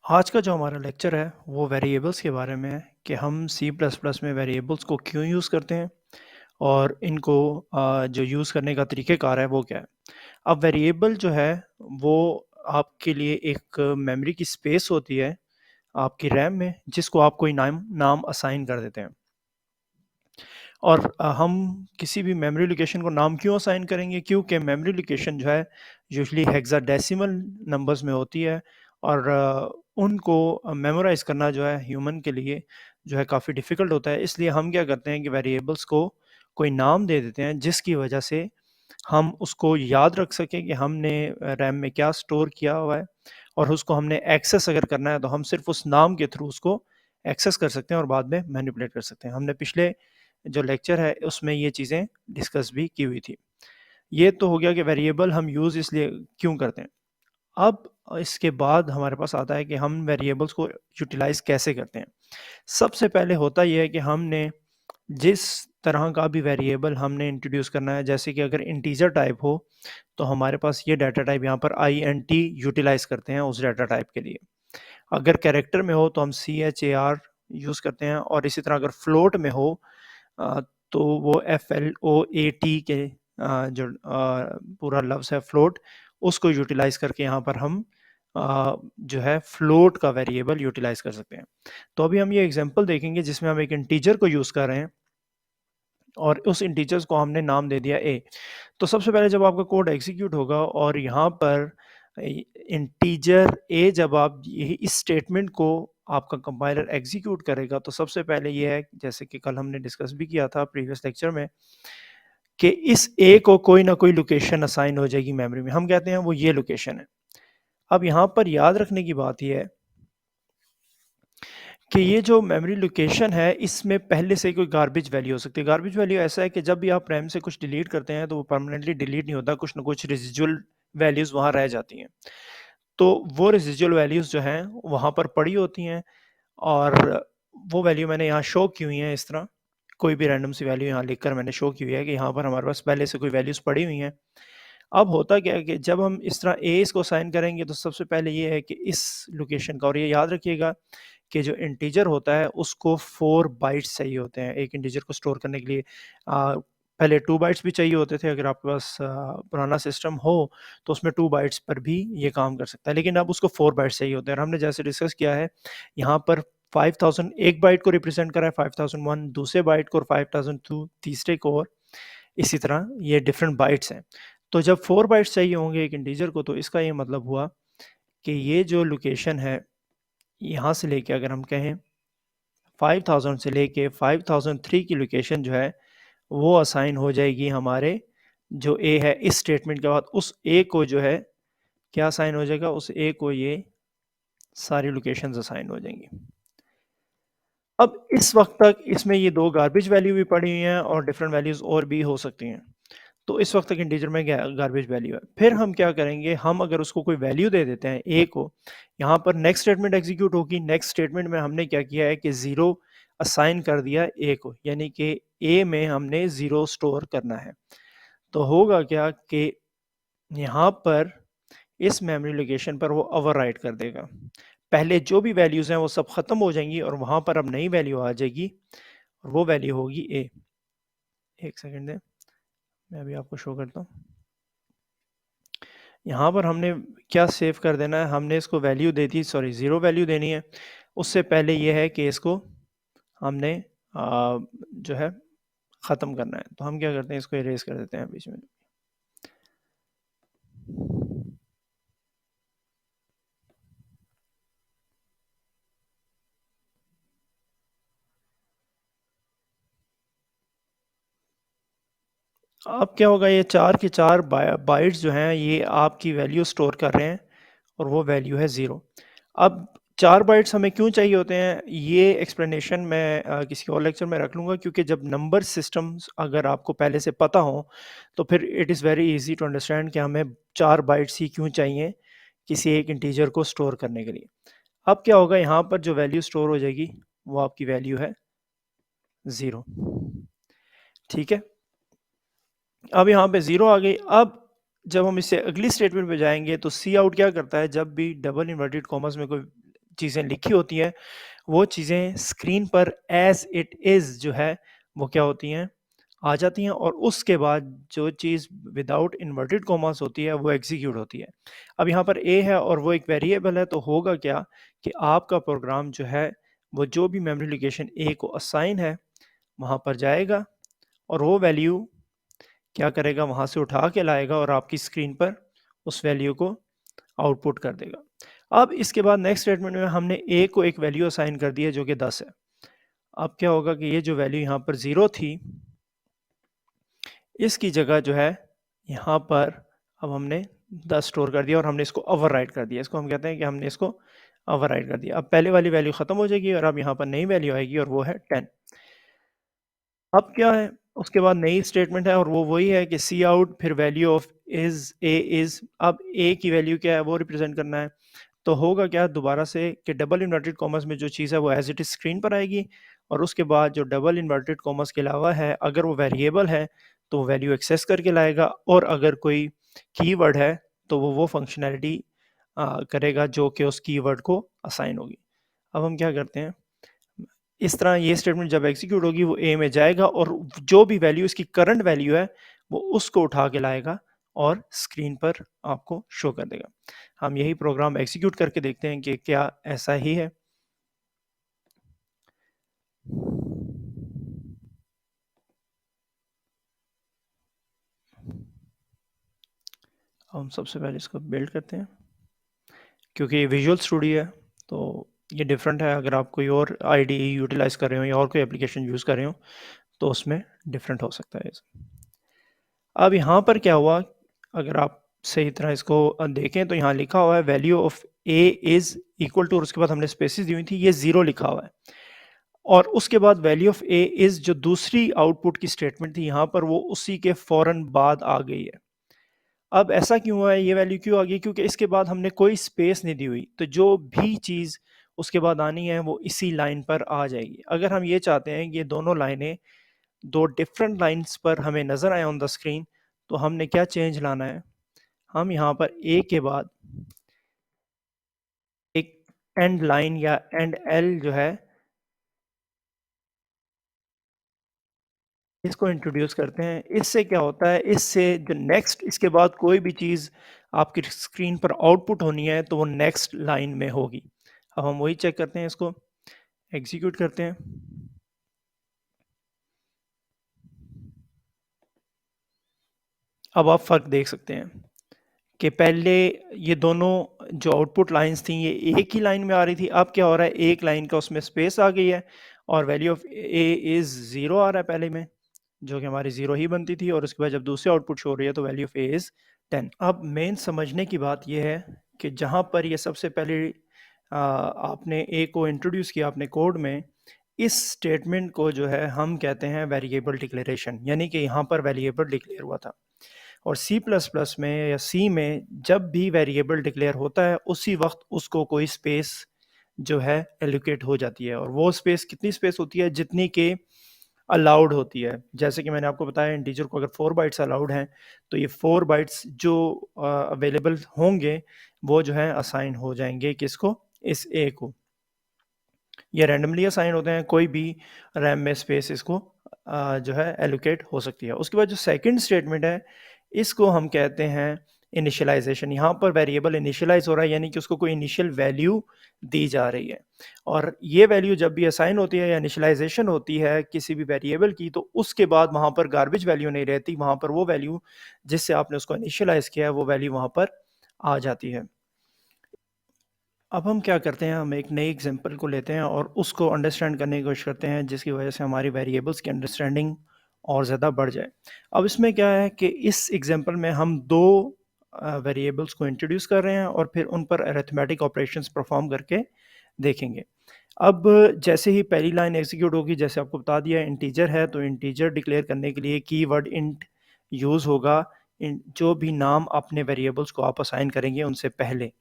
आज का जो हमारा लेक्चर है वो वेरिएबल्स के बारे में है कि हम सी प्लस प्लस में वेरिएबल्स को क्यों यूज़ करते हैं और इनको जो यूज़ करने का तरीक़ेकार है वो क्या है। अब वेरिएबल जो है वो आपके लिए एक मेमोरी की स्पेस होती है आपकी रैम में, जिसको आप कोई नाम नाम असाइन कर देते हैं। और हम किसी भी मेमोरी लोकेशन को नाम क्यों असाइन करेंगे? क्योंकि मेमोरी लोकेशन जो है यूजुअली हेक्साडेसिमल नंबर्स में होती है और उनको मेमोराइज़ करना जो है ह्यूमन के लिए जो है काफ़ी डिफ़िकल्ट होता है। इसलिए हम क्या करते हैं कि वेरिएबल्स को कोई नाम दे देते हैं, जिसकी वजह से हम उसको याद रख सकें कि हमने रैम में क्या स्टोर किया हुआ है, और उसको हमने एक्सेस अगर करना है तो हम सिर्फ उस नाम के थ्रू उसको एक्सेस कर सकते हैं और बाद में मैनिपुलेट कर सकते हैं। हमने पिछले जो लेक्चर है उसमें ये चीज़ें डिस्कस भी की हुई थी। ये तो हो गया कि वेरिएबल हम यूज़ इसलिए क्यों करते हैं। अब इसके बाद हमारे पास आता है कि हम वेरिएबल्स को यूटिलाइज़ कैसे करते हैं। सबसे पहले होता ये है कि हमने जिस तरह का भी वेरिएबल हमने इंट्रोड्यूस करना है, जैसे कि अगर इंटीजर टाइप हो तो हमारे पास ये डाटा टाइप यहाँ पर INT यूटिलाइज़ करते हैं उस डाटा टाइप के लिए। अगर कैरेक्टर में हो तो हम CHAR यूज़ करते हैं, और इसी तरह अगर फ्लोट में हो अ, तो वो FLOAT के जो पूरा लफ्ज़ है फ्लोट, उसको यूटिलाइज़ करके यहाँ पर हम जो है फ्लोट का वेरिएबल यूटिलाइज़ कर सकते हैं। तो अभी हम ये एग्जांपल देखेंगे जिसमें हम एक इंटीजर को यूज़ कर रहे हैं और उस इंटीजर्स को हमने नाम दे दिया a। तो सबसे पहले जब आपका कोड एग्जीक्यूट होगा और यहाँ पर इंटीजर a, जब आप यही इस स्टेटमेंट को आपका कंपाइलर एग्जीक्यूट करेगा, तो सबसे पहले ये है, जैसे कि कल हमने डिस्कस भी किया था प्रीवियस लेक्चर में, कि इस a को कोई ना कोई लोकेशन असाइन हो जाएगी मेमोरी में। हम कहते हैं वो ये लोकेशन है। अब यहाँ पर याद रखने की बात यह है कि ये जो मेमोरी लोकेशन है, इसमें पहले से कोई गार्बेज वैल्यू हो सकती है। गार्बेज वैल्यू ऐसा है कि जब भी आप रैम से कुछ डिलीट करते हैं तो वो परमानेंटली डिलीट नहीं होता, कुछ ना कुछ रेसिडुअल वैल्यूज़ वहाँ रह जाती हैं। तो वो रेसिडुअल वैल्यूज़ जो हैं वहाँ पर पड़ी होती हैं, और वो वैल्यू मैंने यहाँ शो की हुई हैं इस तरह। कोई भी रैंडम सी वैल्यू यहाँ लिखकर मैंने शो की हुई है कि यहाँ पर हमारे पास पहले से कोई वैल्यूज़ पड़ी हुई हैं। अब होता क्या है कि जब हम इस तरह a इसको असाइन करेंगे तो सबसे पहले ये है कि इस लोकेशन का, और ये याद रखिएगा कि जो इंटीजर होता है उसको 4 बाइट्स चाहिए होते हैं एक इंटीजर को स्टोर करने के लिए। पहले 2 बाइट्स भी चाहिए होते थे। अगर आपके पास पुराना सिस्टम हो तो उसमें 2 बाइट्स पर भी ये काम कर सकता है, लेकिन अब उसको 4 बाइट्स चाहिए होते हैं। और हमने जैसे डिस्कस किया है, यहाँ पर 5000 एक बाइट को रिप्रेजेंट करा है, 5001 दूसरे बाइट को, और 5002 तीसरे को, और इसी तरह ये डिफरेंट बाइट्स हैं। तो जब 4 बाइट्स चाहिए होंगे एक इंटीजर को, तो इसका ये मतलब हुआ कि ये जो लोकेशन है, यहाँ से लेके अगर हम कहें 5000 से लेके 5003 की लोकेशन जो है वो असाइन हो जाएगी हमारे जो a है। इस स्टेटमेंट के बाद उस a को जो है क्या असाइन हो जाएगा, उस a को ये सारी लोकेशंस असाइन हो जाएंगी। अब इस वक्त तक इसमें ये 2 गार्बेज वैल्यू भी पड़ी हुई हैं और डिफरेंट वैल्यूज और भी हो सकती हैं। तो इस वक्त तक इंटीजर में गार्बेज वैल्यू है। फिर हम क्या करेंगे, हम अगर उसको कोई वैल्यू दे देते हैं a को, यहाँ पर नेक्स्ट स्टेटमेंट एग्जीक्यूट होगी। नेक्स्ट स्टेटमेंट में हमने क्या किया है कि 0 असाइन कर दिया a को, यानी कि a में हमने 0 स्टोर करना है। तो होगा क्या कि यहाँ पर इस मेमोरी लोकेशन पर वो ओवरराइट कर देगा। पहले जो भी वैल्यूज़ हैं वो सब ख़त्म हो जाएंगी और वहाँ पर अब नई वैल्यू आ जाएगी, और वो वैल्यू होगी a। एक सेकंड दें, मैं अभी आपको शो करता हूँ। यहाँ पर हमने क्या सेव कर देना है, हमने इसको वैल्यू दे दी, सॉरी 0 वैल्यू देनी है। उससे पहले ये है कि इसको हमने जो है ख़त्म करना है। तो हम क्या करते हैं, इसको इरेज कर देते हैं बीच में। अब क्या होगा, ये 4 के 4 बाइट्स जो हैं ये आपकी वैल्यू स्टोर कर रहे हैं, और वो वैल्यू है 0। अब 4 बाइट्स हमें क्यों चाहिए होते हैं, ये एक्सप्लेनेशन मैं किसी और लेक्चर में रख लूँगा, क्योंकि जब नंबर सिस्टम्स अगर आपको पहले से पता हो तो फिर it is very easy to understand कि हमें 4 बाइट्स ही क्यों चाहिए किसी एक इंटीजर को स्टोर करने के लिए। अब क्या होगा, यहाँ पर जो वैल्यू स्टोर हो जाएगी वो आपकी वैल्यू है 0। ठीक है, अब यहाँ पे 0 आ गई। अब जब हम इससे अगली स्टेटमेंट पे जाएंगे तो सी आउट क्या करता है, जब भी डबल इन्वर्टेड कॉमर्स में कोई चीज़ें लिखी होती हैं, वो चीज़ें स्क्रीन पर एज़ इट इज़ जो है, वो क्या होती हैं, आ जाती हैं और उसके बाद जो चीज़ विदाउट इन्वर्टेड कॉमास होती है, वो एग्ज़ीक्यूट होती है। अब यहाँ पर ए है और वो एक वेरिएबल है, तो होगा क्या कि आपका प्रोग्राम जो है, वो जो भी मेमोरी लोकेशन ए को असाइन है, वहाँ पर जाएगा और वो वैल्यू क्या करेगा, वहाँ से उठा के लाएगा और आपकी स्क्रीन पर उस वैल्यू को आउटपुट कर देगा। अब इसके बाद नेक्स्ट स्टेटमेंट में हमने ए को एक वैल्यू असाइन कर दी है जो कि 10 है। अब क्या होगा कि ये जो वैल्यू यहाँ पर 0 थी, इसकी जगह जो है यहाँ पर अब हमने 10 स्टोर कर दिया और हमने इसको ओवरराइट कर दिया। इसको हम कहते हैं कि हमने इसको ओवरराइट कर दिया। अब पहले वाली वैल्यू खत्म हो जाएगी और अब यहाँ पर नई वैल्यू आएगी और वो है 10। अब क्या है, उसके बाद नई स्टेटमेंट है और वो वही है कि सी आउट फिर value of is a is. अब ए की वैल्यू क्या है, वो रिप्रेजेंट करना है। तो होगा क्या दोबारा से कि डबल इन्वर्टेड कॉमर्स में जो चीज़ है वो एज इट इज स्क्रीन पर आएगी और उसके बाद जो डबल इन्वर्टेड कॉमर्स के अलावा है, अगर वो वेरिएबल है तो वैल्यू एक्सेस करके लाएगा, और अगर कोई कीवर्ड है तो वो फंक्शनैलिटी करेगा जो कि उस कीवर्ड को असाइन होगी। अब हम क्या करते हैं, इस तरह ये स्टेटमेंट जब एग्जीक्यूट होगी वो ए में जाएगा और जो भी वैल्यू इसकी करंट वैल्यू है वो उसको उठा के लाएगा और स्क्रीन पर आपको शो कर देगा। हम यही प्रोग्राम एग्जीक्यूट करके देखते हैं कि क्या ऐसा ही है। हम सबसे पहले इसको बिल्ड करते हैं, क्योंकि ये विजुअल स्टूडियो है तो ये डिफरेंट है। अगर आप कोई और आईडीई यूटिलाइज कर रहे हो या और कोई एप्लीकेशन यूज़ कर रहे हो तो उसमें डिफरेंट हो सकता है। अब यहाँ पर क्या हुआ, अगर आप सही तरह इसको देखें तो यहाँ लिखा हुआ है value of A is equal to, और उसके बाद हमने स्पेसिस दी हुई थी, ये 0 लिखा हुआ है और उसके बाद वैल्यू ऑफ ए इज जो दूसरी आउटपुट की स्टेटमेंट थी यहाँ पर वो उसी के फौरन बाद आ गई है। अब ऐसा क्यों हुआ है, ये वैल्यू क्यों आ गई, क्योंकि इसके बाद हमने कोई स्पेस नहीं दी हुई, तो जो भी चीज़ उसके बाद आनी है वो इसी लाइन पर आ जाएगी। अगर हम ये चाहते हैं कि ये दोनों लाइनें दो डिफरेंट लाइंस पर हमें नज़र आए ऑन द स्क्रीन, तो हमने क्या चेंज लाना है, हम यहाँ पर ए के बाद एक एंड लाइन या एंड एल जो है इसको इंट्रोड्यूस करते हैं। इससे क्या होता है, इससे जो नेक्स्ट इसके बाद कोई भी चीज़ आपकी स्क्रीन पर आउटपुट होनी है तो वो नेक्स्ट लाइन में होगी। अब हम वही चेक करते हैं, इसको एग्जीक्यूट करते हैं। अब आप फ़र्क देख सकते हैं कि पहले ये दोनों जो आउटपुट लाइंस थी ये एक ही लाइन में आ रही थी, अब क्या हो रहा है, एक लाइन का उसमें स्पेस आ गई है और वैल्यू ऑफ ए इज़ 0 आ रहा है पहले में, जो कि हमारी 0 ही बनती थी, और उसके बाद जब दूसरी आउटपुट शो हो रही है तो वैल्यू ऑफ ए इज़ 10। अब मेन समझने की बात यह है कि जहाँ पर ये सबसे पहले आपने ए को इंट्रोड्यूस किया अपने कोड में, इस स्टेटमेंट को जो है हम कहते हैं वेरिएबल डिक्लेरेशन, यानी कि यहाँ पर वेरिएबल डिक्लेयर हुआ था। और सी प्लस प्लस में या सी में जब भी वेरिएबल डिक्लेयर होता है उसी वक्त उसको कोई स्पेस जो है एलोकेट हो जाती है, और वो स्पेस कितनी स्पेस होती है, जितनी के अलाउड होती है। जैसे कि मैंने आपको बताया इंटीजर को अगर 4 बाइट्स अलाउड हैं तो ये 4 बाइट्स जो अवेलेबल होंगे वो जो है असाइन हो जाएंगे किसको, इस ए को। ये रैंडमली असाइन होते हैं, कोई भी रैम में स्पेस इसको जो है एलोकेट हो सकती है। उसके बाद जो सेकंड स्टेटमेंट है इसको हम कहते हैं इनिशियलाइजेशन। यहाँ पर वेरिएबल इनिशियलाइज हो रहा है, यानी कि उसको कोई इनिशियल वैल्यू दी जा रही है, और ये वैल्यू जब भी असाइन होती है या इनिशियलाइजेशन होती है किसी भी वेरिएबल की, तो उसके बाद वहाँ पर गार्बेज वैल्यू नहीं रहती, वहाँ पर वो वैल्यू जिससे आपने उसको इनिशियलाइज किया है वो वैल्यू वहाँ पर आ जाती है। अब हम क्या करते हैं, हम एक नई एग्जांपल को लेते हैं और उसको अंडरस्टैंड करने की कोशिश करते हैं, जिसकी वजह से हमारी वेरिएबल्स की अंडरस्टैंडिंग और ज़्यादा बढ़ जाए। अब इसमें क्या है कि इस एग्जांपल में हम दो वेरिएबल्स को इंट्रोड्यूस कर रहे हैं और फिर उन पर अरिथमेटिक ऑपरेशंस परफॉर्म करके देखेंगे। अब जैसे ही पहली लाइन एग्जीक्यूट होगी, जैसे आपको बता दिया इंटीजर है तो इंटीजर डिक्लेयर करने के लिए कीवर्ड इंट यूज़ होगा, जो भी नाम अपने वेरिएबल्स को आप असाइन करेंगे उनसे पहले,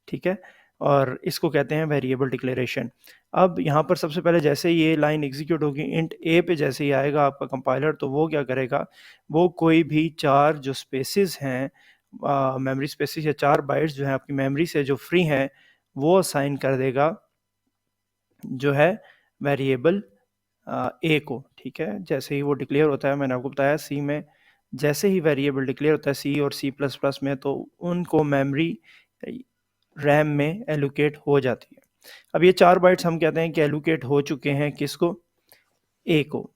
ठीक है, और इसको कहते हैं वेरिएबल डिक्लेरेशन। अब यहाँ पर सबसे पहले जैसे ये लाइन एग्जीक्यूट होगी, इंट ए पे जैसे ही आएगा आपका कंपाइलर, तो वो क्या करेगा, वो कोई भी 4 जो स्पेसिस हैं मेमोरी स्पेसिस या 4 बाइट्स जो हैं आपकी मेमोरी से जो फ्री हैं वो असाइन कर देगा जो है वेरिएबल ए को, ठीक है। जैसे ही वो डिक्लेयर होता है, मैंने आपको बताया सी में जैसे ही वेरिएबल डिक्लेयर होता है सी और सी प्लस प्लस में, तो उनको मेमोरी रैम में एलोकेट हो जाती है। अब ये 4 बाइट्स हम कहते हैं कि एलोकेट हो चुके हैं किसको, ए को,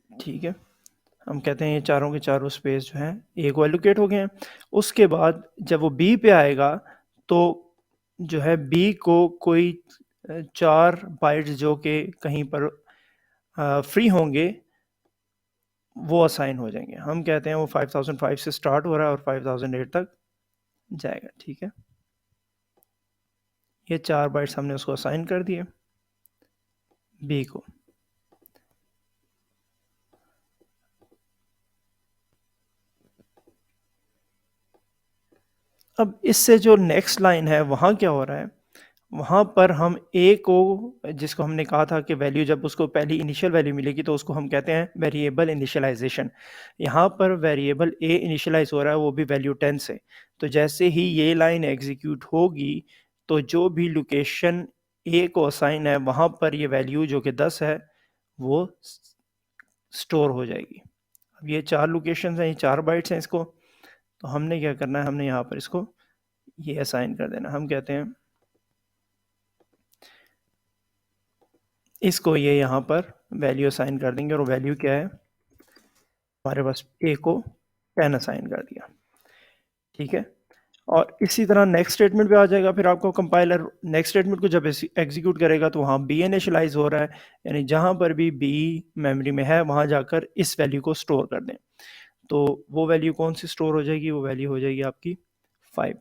ठीक है। हम कहते हैं ये चारों के चारों स्पेस जो हैं ए को एलोकेट हो गए हैं। उसके बाद जब वो बी पे आएगा तो जो है बी को कोई 4 बाइट्स जो कि कहीं पर फ्री होंगे वो असाइन हो जाएंगे। हम कहते हैं वो 5005 से स्टार्ट हो रहा है और 5008 तक जाएगा, ठीक है। ये 4 बाइट्स हमने उसको असाइन कर दिए बी को। अब इससे जो नेक्स्ट लाइन है वहाँ क्या हो रहा है, वहाँ पर हम ए को, जिसको हमने कहा था कि वैल्यू जब उसको पहली इनिशियल वैल्यू मिलेगी तो उसको हम कहते हैं वेरिएबल इनिशियलाइजेशन। यहाँ पर वेरिएबल ए इनिशियलाइज हो रहा है, वो भी वैल्यू 10 से। तो जैसे ही ये लाइन एग्जीक्यूट होगी तो जो भी लोकेशन ए को असाइन है वहाँ पर ये वैल्यू जो कि 10 है वो स्टोर हो जाएगी। अब ये 4 लोकेशन हैं, ये 4 बाइट्स हैं इसको, तो हमने क्या करना है, हमने यहाँ पर इसको ये असाइन कर देना। हम कहते हैं इसको ये यहाँ पर वैल्यू असाइन कर देंगे, और वैल्यू क्या है हमारे पास, ए को 10 असाइन कर दिया, ठीक है। और इसी तरह नेक्स्ट स्टेटमेंट पे आ जाएगा, फिर आपको कंपाइलर नेक्स्ट स्टेटमेंट को जब एग्जीक्यूट करेगा तो वहाँ बी इनिशियलाइज हो रहा है, यानी जहाँ पर भी बी मेमोरी में है वहाँ जाकर इस वैल्यू को स्टोर कर दें। तो वो वैल्यू कौन सी स्टोर हो जाएगी, वो वैल्यू हो जाएगी आपकी 5।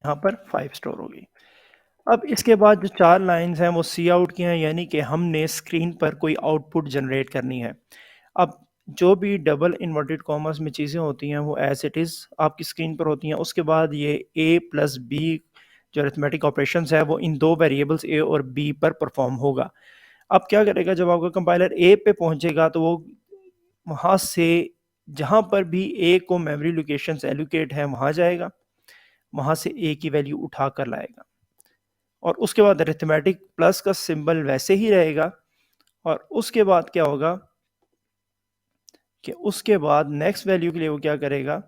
यहाँ पर 5 स्टोर होगी। अब इसके बाद जो 4 लाइंस हैं वो सी आउट की हैं, यानी कि हमने स्क्रीन पर कोई आउटपुट जनरेट करनी है। अब जो भी डबल इन्वर्टेड कॉमर्स में चीज़ें होती हैं वो एज इट इज़ आपकी स्क्रीन पर होती हैं। उसके बाद ये ए प्लस बी जो अरिथमेटिक ऑपरेशंस है वो इन 2 वेरिएबल्स ए और बी पर परफॉर्म होगा। अब क्या करेगा, जब आपका कंपाइलर ए पे पहुंचेगा तो वो वहाँ से जहाँ पर भी ए को मेमोरी लोकेशंस एलोकेट हैं वहाँ जाएगा, वहाँ से ए की वैल्यू उठा कर लाएगा, और उसके बाद अरिथमेटिक प्लस का सिंबल वैसे ही रहेगा। और उसके बाद क्या होगा कि उसके बाद नेक्स्ट वैल्यू के लिए वो क्या करेगा,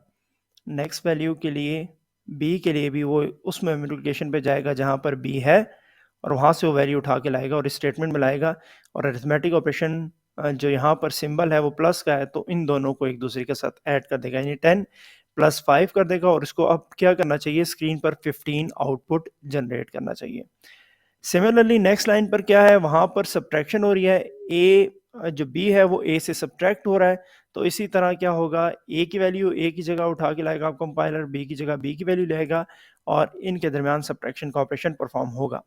नेक्स्ट वैल्यू के लिए बी के लिए भी वो उस मेमोरी लोकेशन पे जाएगा जहाँ पर बी है, और वहाँ से वो वैल्यू उठा के लाएगा और स्टेटमेंट में लाएगा। और अरिथमेटिक ऑपरेशन जो यहाँ पर सिंबल है वो प्लस का है, तो इन दोनों को एक दूसरे के साथ ऐड कर देगा, यानी 10 प्लस 5 कर देगा। और इसको अब क्या करना चाहिए, स्क्रीन पर 15 आउटपुट जनरेट करना चाहिए। सिमिलरली नेक्स्ट लाइन पर क्या है, वहाँ पर सब्ट्रैक्शन हो रही है, ए जो बी है वो ए से सब्ट्रैक्ट हो रहा है। तो इसी तरह क्या होगा, ए की वैल्यू ए की जगह उठा के लाएगा आप कंपाइलर, बी की जगह बी की वैल्यू लेगा, और इनके दरमियान सब्ट्रैक्शन का ऑपरेशन परफॉर्म होगा।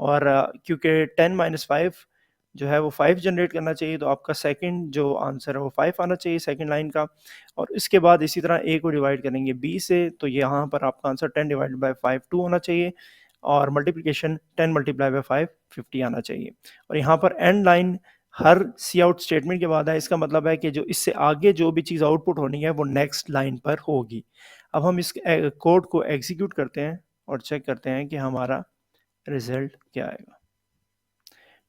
और क्योंकि 10 माइनस 5 जो है वो 5 जनरेट करना चाहिए, तो आपका सेकंड जो आंसर है वो 5 आना चाहिए सेकंड लाइन का। और इसके बाद इसी तरह ए को डिवाइड करेंगे बी से, तो यहाँ पर आपका आंसर 10 डिवाइडेड बाई 5 2 होना चाहिए, और मल्टीप्लिकेशन 10 मल्टीप्लाई बाई 5 50 आना चाहिए। और यहाँ पर एंड लाइन हर सी आउट स्टेटमेंट के बाद है, इसका मतलब है कि जो इससे आगे जो भी चीज़ आउटपुट होनी है वो नेक्स्ट लाइन पर होगी। अब हम इस कोड को एग्जीक्यूट करते हैं और चेक करते हैं कि हमारा रिजल्ट क्या आएगा।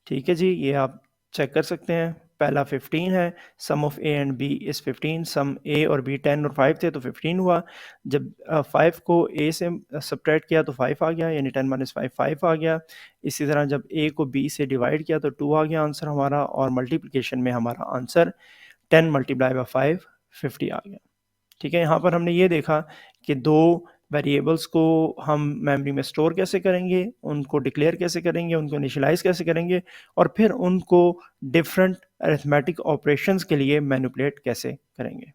ठीक है जी, ये आप चेक कर सकते हैं। पहला 15 है, sum of A and B is 15, sum A और बी 10 और 5 थे तो 15 हुआ। जब 5 को ए से सब्ट्रैक्ट किया तो 5 आ गया, यानी 10 माइनस 5 5 आ गया। इसी तरह जब ए को बी से डिवाइड किया तो 2 आ गया आंसर हमारा, और मल्टीप्लिकेशन में हमारा आंसर 10 मल्टीप्लाई बाई 5 50 आ गया। ठीक है, यहाँ पर हमने ये देखा कि 2 वेरिएबल्स को हम मेमोरी में स्टोर कैसे करेंगे, उनको डिक्लेयर कैसे करेंगे, उनको इनिशियलाइज कैसे करेंगे, और फिर उनको डिफरेंट अरिथमेटिक ऑपरेशंस के लिए मैनिपुलेट कैसे करेंगे।